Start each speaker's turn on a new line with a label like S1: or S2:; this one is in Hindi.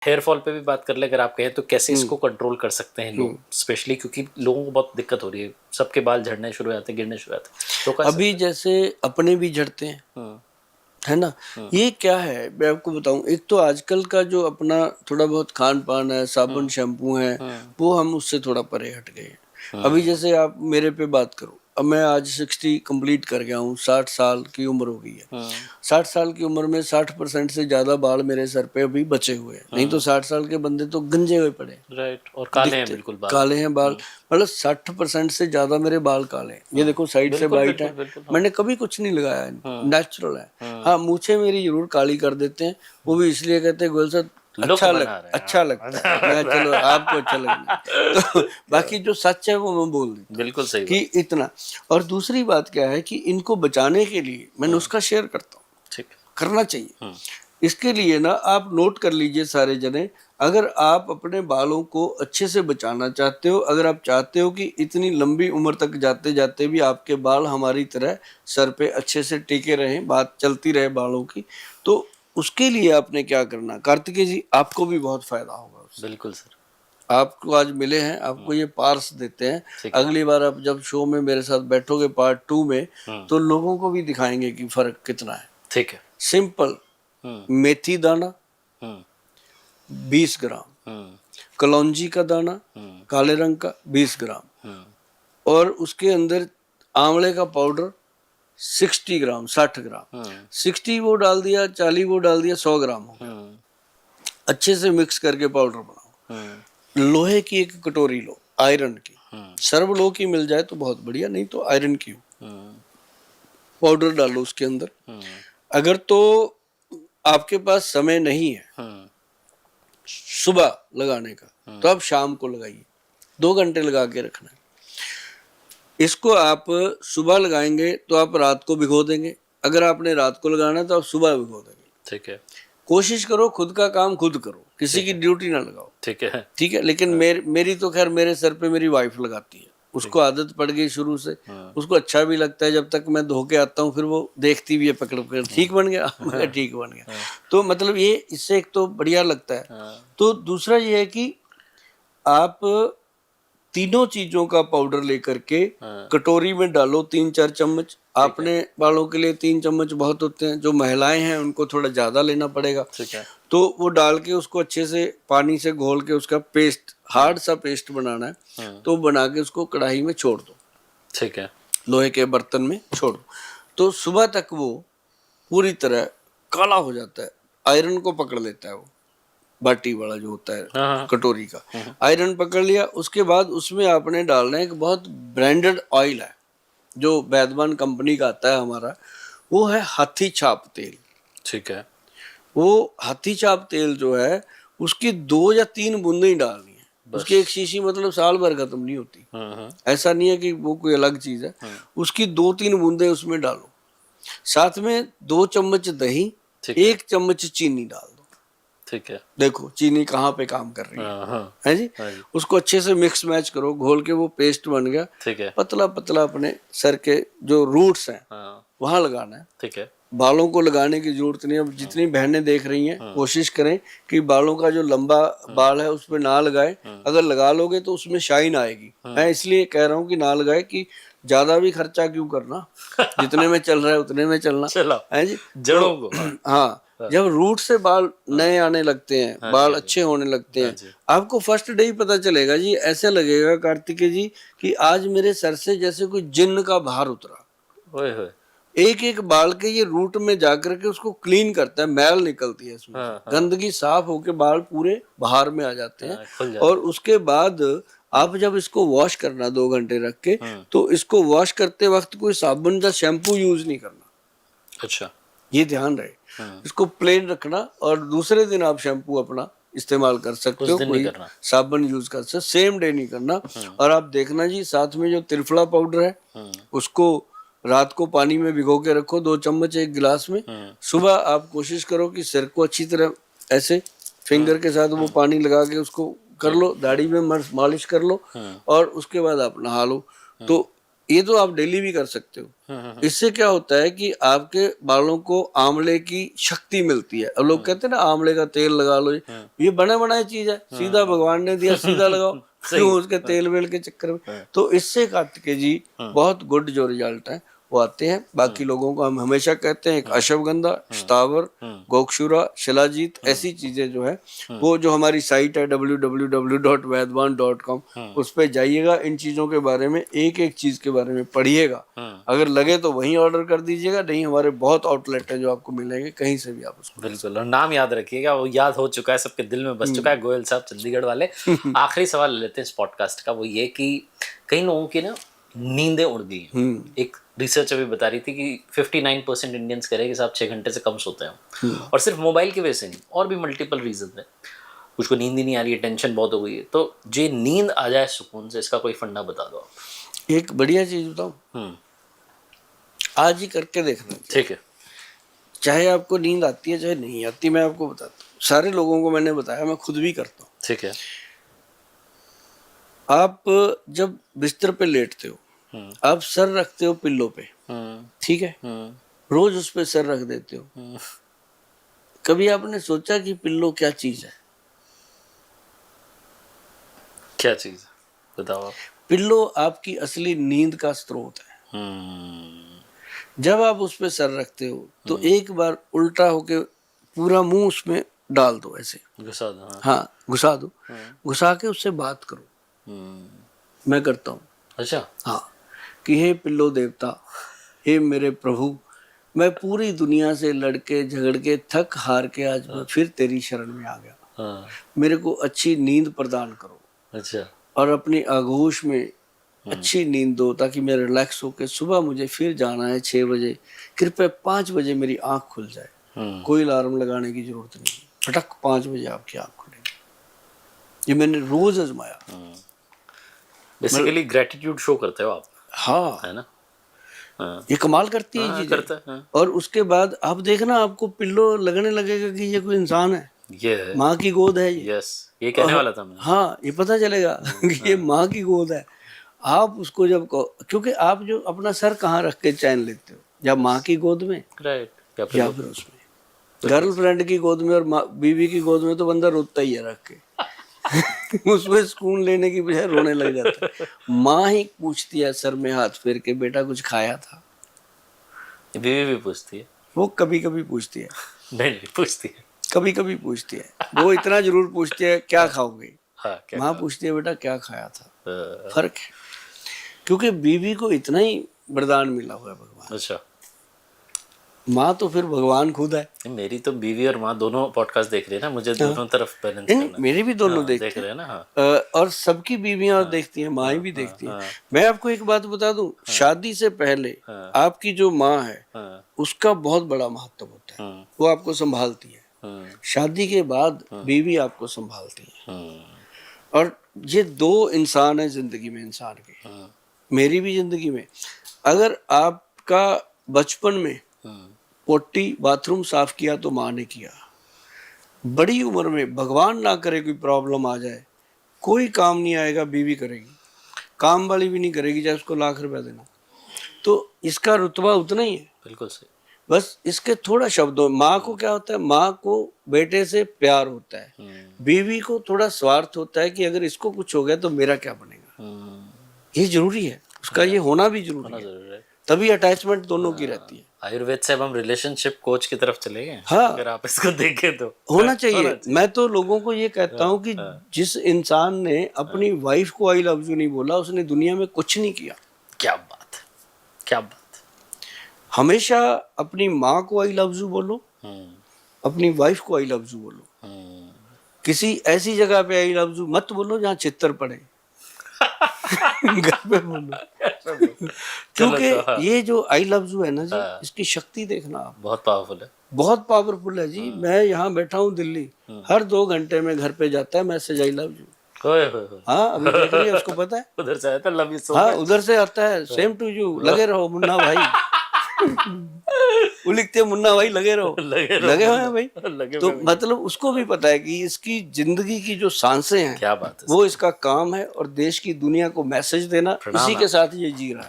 S1: हेयर फॉल पे भी बात कर ले अगर आप कहें तो कैसे इसको कंट्रोल कर सकते हैं लोग, स्पेशली क्योंकि लोगों को बहुत दिक्कत हो रही है, सबके बाल झड़ने शुरू हो जाते हैं, गिरने शुरू हो जाते हैं, तो कैसे?
S2: अभी जैसे अपने भी झड़ते हैं, है ना। ये क्या है, मैं आपको बताऊं, एक तो आजकल का जो अपना थोड़ा बहुत खान पान है, साबुन शैम्पू है, वो हम उससे थोड़ा परे हट गए हैं। अभी जैसे आप मेरे पे बात करो, अब मैं आज 60 कंप्लीट कर गया हूँ, 60 साल की उम्र हो गई है। 60 साल की उम्र में 60% से ज्यादा बाल मेरे सर पे अभी बचे हुए हैं, नहीं तो 60 साल के बंदे तो गंजे हुए पड़े,
S1: राइट, और काले हैं बिल्कुल बाल,
S2: काले हैं बाल, मतलब 60% से ज्यादा मेरे बाल काले हैं। ये देखो साइड से वाइट है, मैंने कभी कुछ नहीं लगाया, नेचुरल है। हाँ, मूछें मेरी जरूर काली कर देते हैं, वो भी इसलिए कहते हैं गोयल साहब अच्छा लगता है, मैं चलो आपको अच्छा लगता तो बाकी जो सच है वो मैं बोल देता हूँ,
S1: बिल्कुल सही
S2: कि इतना। और दूसरी बात क्या है कि इनको बचाने के लिए मैं नुस्खा शेयर करता हूँ,
S1: ठीक
S2: करना चाहिए। इसके लिए ना आप नोट कर लीजिए सारे जने, अगर आप अपने बालों को अच्छे से बचाना चाहते हो, अगर आप चाहते हो कि इतनी लंबी उम्र तक जाते जाते भी आपके बाल हमारी तरह सर पे अच्छे से टिके रहें, बात चलती रहे बालों की, तो उसके लिए आपने क्या करना, कार्तिकेय जी आपको भी बहुत फायदा होगा उससे।
S1: बिल्कुल सर,
S2: आपको आज मिले हैं, आपको ये पार्स देते हैं, अगली बार आप जब शो में मेरे साथ बैठोगे पार्ट 2 में, तो लोगों को भी दिखाएंगे कि फर्क कितना है।
S1: ठीक है।
S2: सिंपल, मेथी दाना 20 ग्राम, कलौंजी का दाना काले रंग का 20 ग्राम, और उसके अंदर आंवले का पाउडर 60 ग्राम, 60 ग्राम, 60 वो डाल दिया, 40 वो डाल दिया, 100 ग्राम हो गया। अच्छे से मिक्स करके पाउडर बनाओ। लोहे की एक कटोरी लो, आयरन की, सर्व लो की मिल जाए तो बहुत बढ़िया, नहीं तो आयरन की हो, पाउडर डालो उसके अंदर। अगर तो आपके पास समय नहीं है सुबह लगाने का, तो आप शाम को लगाइए, 2 घंटे लगा के रखना है। इसको आप सुबह लगाएंगे तो आप रात को भिगो देंगे, अगर आपने रात को लगाना है तो आप सुबह भिगो देंगे।
S1: ठीक है।
S2: कोशिश करो खुद का काम खुद करो, किसी की ड्यूटी ना लगाओ।
S1: ठीक है,
S2: ठीक है, लेकिन मेरी तो खैर मेरे सर पे मेरी वाइफ लगाती है, उसको आदत पड़ गई शुरू से, उसको अच्छा भी लगता है। जब तक मैं धो के आता हूँ फिर वो देखती भी है पकड़ कर, ठीक बन गया ठीक बन गया। तो मतलब ये इससे एक तो बढ़िया लगता है। तो दूसरा ये है कि आप तीनों चीजों का पाउडर लेकर के कटोरी में डालो, 3-4 चम्मच। आपने बालों के लिए 3 चम्मच बहुत होते हैं, जो महिलाएं हैं उनको थोड़ा ज्यादा लेना पड़ेगा। तो वो डाल के उसको अच्छे से पानी से घोल के उसका पेस्ट, हार्ड सा पेस्ट बनाना है, तो बना के उसको कढ़ाई में छोड़ दो। ठीक है, लोहे के बर्तन में छोड़ दो, तो सुबह तक वो पूरी तरह काला हो जाता है, आयरन को पकड़ लेता है वो, बाटी वाला जो होता है कटोरी का, आयरन पकड़ लिया। उसके बाद उसमें आपने डालना है एक बहुत ब्रांडेड ऑयल है, जो वैद्यमान कंपनी का आता है हमारा, वो है हाथी छाप तेल। ठीक है, वो हाथी छाप तेल जो है उसकी 2 या 3 बूंदें ही डालनी है, उसकी एक शीशी मतलब साल भर खत्म नहीं होती। ऐसा नहीं है कि वो कोई अलग चीज है, उसकी 2-3 बूंदें उसमें डालो, साथ में 2 चम्मच दही, 1 चम्मच चीनी डाल दो। ठीक है, देखो चीनी कहाँ पे काम कर रही है जी। उसको अच्छे से मिक्स मैच करो, घोल के वो पेस्ट बन गया। ठीक है, पतला पतला अपने सर के जो रूट्स हैं वहां लगाना है। ठीक है, बालों को लगाने की जरूरत नहीं है। अब जितनी बहनें देख रही हैं कोशिश करें कि बालों का जो लंबा बाल है उस पर ना लगाए, अगर लगा लोगे तो उसमें शाइन आएगी। मैं इसलिए कह रहा हूँ कि ना लगाए, कि ज्यादा भी खर्चा क्यों करना, जितने में चल रहा है उतने में चलना है जी, जड़ों को। हाँ, जब रूट से बाल नए आने लगते हैं, बाल अच्छे होने लगते हैं, आपको फर्स्ट डे ही पता चलेगा जी, ऐसे लगेगा कार्तिकेय जी कि आज मेरे सर से जैसे कोई जिन्न का भार उतरा। एक एक बाल के ये रूट में जाकर के उसको क्लीन करता है, मैल निकलती है इसमें, गंदगी साफ होके बाल पूरे बाहर में आ जाते हैं। और उसके बाद आप जब इसको वॉश करना 2 घंटे रख के, तो इसको वॉश करते वक्त कोई साबुन या शैम्पू यूज नहीं करना। अच्छा, ये ध्यान रहे, इसको प्लेन रखना, और दूसरे दिन आप शैम्पू अपना इस्तेमाल कर सकते हो, कोई साबुन यूज कर सकते, सेम डे नहीं करना। और आप देखना जी, साथ में जो त्रिफला पाउडर है उसको रात को पानी में भिगो के रखो, 2 चम्मच 1 गिलास में। सुबह आप कोशिश करो कि सिर को अच्छी तरह ऐसे फिंगर के साथ वो पानी लगा के उसको कर लो, दाढ़ी में मालिश कर लो, और उसके बाद आप नहा लो। तो ये तो आप डेली भी कर सकते हो। इससे क्या होता है कि आपके बालों को आंवले की शक्ति मिलती है। अब लोग कहते हैं ना आंवले का तेल लगा लो, ये बना बनाई चीज है, सीधा भगवान ने दिया, सीधा लगाओ। क्यों उसके तेल वेल के चक्कर में। तो इससे कार्तिकेय जी बहुत गुड जो रिजल्ट है वो आते हैं। बाकी लोगों को हम हमेशा कहते हैं एक अश्वगंधा, स्थावर, गोक्षुरा, शिलाजीत, ऐसी चीजें जो है वो जो हमारी साइट है www.vaidwan.com, उस पे जाइएगा, इन चीजों के बारे में एक एक चीज के बारे में पढ़िएगा। अगर लगे तो वहीं ऑर्डर कर दीजिएगा, नहीं हमारे बहुत आउटलेट है जो आपको मिलेंगे, कहीं से भी आप उसको।
S1: बिल्कुल, और नाम याद रखिएगा, वो याद हो चुका है, सबके दिल में बस चुका है, गोयल साहब चंडीगढ़ वाले। आखिरी सवाल लेते हैं इस पॉडकास्ट का, वो ये कि कई लोगों की ना नींदें उड़ गई हैं। एक रिसर्च अभी बता रही थी कि 59% इंडियंस कह रहे हैं कि साहब 6 घंटे से कम सोते हैं, और सिर्फ मोबाइल की वजह से नहीं, और भी मल्टीपल रीजन है। कुछ को नींद ही नहीं आ रही है, टेंशन बहुत हो गई है, तो जे नींद आ जाए सुकून से, इसका कोई फंडा बता दो आप।
S2: एक बढ़िया चीज बताऊं, आज ही करके देखना।
S1: ठीक है।
S2: चाहे आपको नींद आती है चाहे नहीं आती, मैं आपको बताता हूँ, सारे लोगों को मैंने बताया, मैं खुद भी करता हूँ।
S1: ठीक है।
S2: आप जब बिस्तर पे लेटते हो, आप सर रखते हो पिल्लो पे, ठीक है, रोज उस पे सर रख देते हो। कभी आपने सोचा कि पिल्लो क्या चीज है?
S1: क्या चीज बताओ आप।
S2: पिल्लो आपकी असली नींद का स्रोत है। जब आप उस पे सर रखते हो तो एक बार उल्टा होके पूरा मुंह उसमें डाल दो, ऐसे
S1: घुसा दो।
S2: हाँ घुसा दो, घुसा के उससे बात करो। मैं करता हूँ।
S1: अच्छा।
S2: हाँ, कि हे पिल्लो देवता, हे मेरे प्रभु, मैं पूरी दुनिया से लड़के झगड़ के थक हार के आज मैं फिर तेरी शरण में आ गया। मेरे को अच्छी नींद प्रदान करो।
S1: अच्छा।
S2: और अपनी आगोश में अच्छी नींद दो, ताकि मैं रिलैक्स होकर सुबह मुझे फिर जाना है 6 बजे, कृपया 5 बजे मेरी आंख खुल जाए। कोई अलार्म लगाने की जरूरत नहीं, फटक 5 बजे आपकी आंख खुलेगी। ये मैंने रोज आजमाया।
S1: बेसिकली ग्रेटिट्यूड शो करते हो आप।
S2: हाँ,
S1: है ना।
S2: ये कमाल करती है चीजें।
S1: करता है।
S2: और उसके बाद आप देखना, आपको पिल्लो लगने लगेगा कि ये कोई इंसान है,
S1: ये है
S2: माँ की गोद है ये।
S1: यस, ये कहने वाला था मैं।
S2: हाँ, ये पता चलेगा कि ये माँ की गोद है। आप उसको जब क्योंकि आप जो अपना सर कहाँ रख के चैन लेते हो, या माँ की गोद में,
S1: राइट,
S2: या फिर उसमें गर्लफ्रेंड की गोद में, और बीवी की गोद में तो बंदा रोता ही है रख के। उसमें सुकून लेने की बजाय रोने लग जाता है। माँ ही पूछती है सर में हाथ फेर के, बेटा कुछ खाया था?
S1: बीवी भी पूछती है।
S2: वो कभी कभी पूछती है।
S1: नहीं पूछती है,
S2: कभी कभी पूछती है। वो इतना जरूर पूछती है क्या खाओगे।
S1: हाँ,
S2: माँ पूछती है बेटा क्या खाया था। फर्क है, क्योंकि बीवी को इतना ही वरदान मिला हुआ है भगवान।
S1: अच्छा।
S2: माँ तो फिर भगवान खुद है।
S1: मेरी तो बीवी और माँ दोनों पॉडकास्ट देख रही है ना, मुझे दोनों तरफ बैलेंस करना है।
S2: मेरी भी दोनों देख
S1: रहे हैं ना।
S2: और सबकी बीवियां देखती हैं, माँ भी देखती हैं। मैं आपको एक बात बता दूं, शादी से पहले आपकी जो माँ है उसका बहुत बड़ा महत्व होता है। वो आपको संभालती है। शादी के बाद बीवी आपको संभालती है। और ये 2 इंसान है जिंदगी में, इंसान के, मेरी भी जिंदगी में। अगर आपका बचपन में पोटी बाथरूम साफ किया तो माँ ने किया, बड़ी उम्र में भगवान ना करे कोई प्रॉब्लम आ जाए, कोई काम नहीं आएगा, बीवी करेगी। काम वाली भी नहीं करेगी, चाहे उसको लाख रुपया देना। तो इसका रुतबा उतना ही है।
S1: बिल्कुल सही।
S2: बस इसके थोड़ा शब्दों, माँ को क्या होता है, माँ को बेटे से प्यार होता है, बीवी को थोड़ा स्वार्थ होता है कि अगर इसको कुछ हो गया तो मेरा क्या बनेगा। ये जरूरी है, उसका ये होना भी जरूरी है, तभी अटैचमेंट दोनों की रहती है।
S1: आयुर्वेद से अब हम रिलेशनशिप कोच की तरफ चले गए।
S2: हाँ,
S1: अगर आप इसको देखें तो
S2: होना चाहिए। मैं तो लोगों को ये कहता हूँ कि जिस इंसान ने अपनी वाइफ को आई लव यू नहीं बोला, उसने दुनिया में कुछ नहीं किया।
S1: क्या बात है, क्या बात।
S2: हमेशा अपनी माँ को आई लव यू बोलो, अपनी वाइफ को आई लव यू बोलो। किसी ऐसी जगह पे आई लव यू मत बोलो जहाँ चित्तर पड़े। घर पे बोलो। क्योंकि ये जो आई लव यू है ना जी, इसकी शक्ति देखना आप, बहुत पावरफुल है, बहुत पावरफुल है जी। मैं यहाँ बैठा हूँ दिल्ली, हर 2 घंटे में घर पे जाता है मैसेज आई लव यू। हाँ, अभी देख रही है, उसको पता है। उधर से आता है लव यू सो मच। हाँ, उधर से आता है, सेम टू यू, लगे रहो मुन्ना भाई। वो लिखते हैं मुन्ना भाई लगे रहो, लगे हुए हैं भाई। तो मतलब उसको भी पता है कि इसकी जिंदगी की जो सांसें हैं, क्या बात है, वो इसका काम है, और देश की दुनिया को मैसेज देना, इसी के साथ ये जी रहा है।